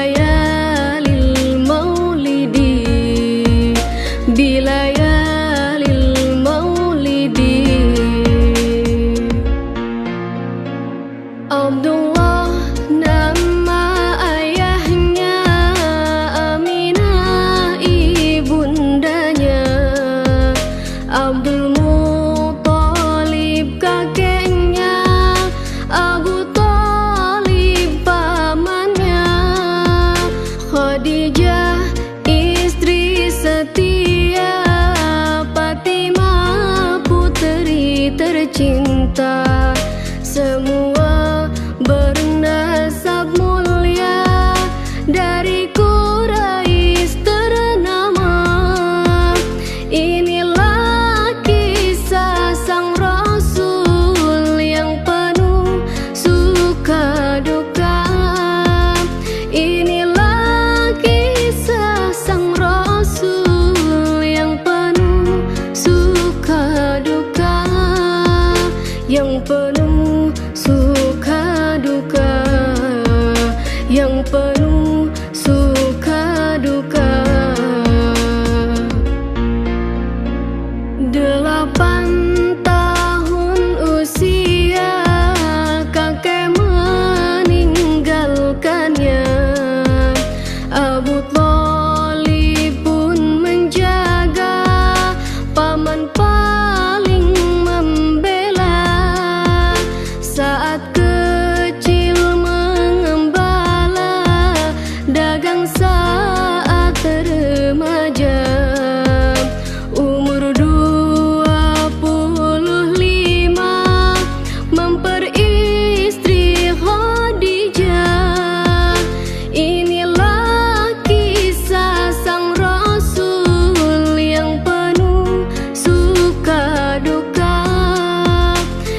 bilayalil maulidi, bilayalil maulidi. Abdullah nama ayahnya, Aminah ibundanya, Abdul Muthalib kakeknya, Abu Thalib pamannya, Khadijah istri setia, Fatimah putri tercinta. Semua bernasab mulia, dari Quraisy ternama. Inilah kisah sang Rasul yang penuh suka duka. Inilah kisah sang Rasul yang penuh suka duka, yang penuh suka duka, yang penuh suka duka. 8 tahun usia kakek meninggalkannya, Abu Thalib pun menjaga, paman paling membela. Saat kecil mengembala, dagang saat remaja. Umur 25 memperistri Khadijah. Inilah kisah sang Rasul yang penuh suka duka.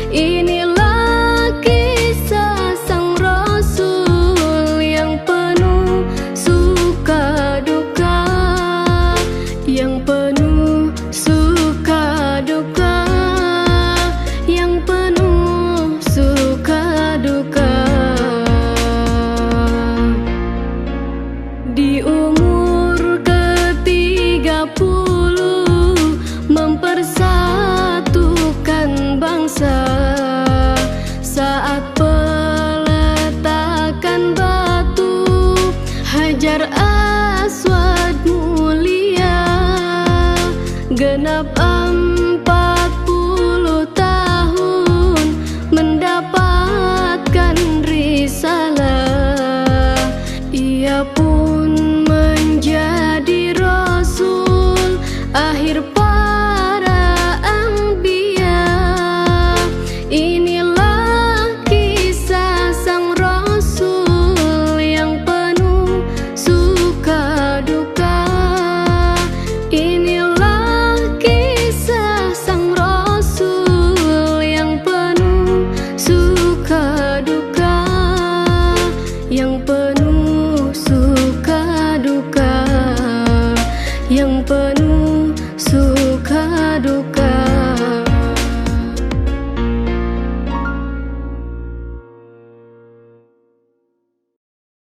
Inilah kisah sang Rasul yang penuh suka duka, yang penuh suka duka, yang penuh suka duka. Di umur ke-30 mempersatukan bangsa. Saat peletakan batu Hajar Aswad mulia, genap 40 tahun mendapatkan risalah. Ia pun menjadi Rasul akhir para anbiya. Inilah kisah sang Rasul yang penuh suka duka. Inilah kisah sang Rasul yang penuh suka duka, yang penuh suka duka, yang penuh suka duka.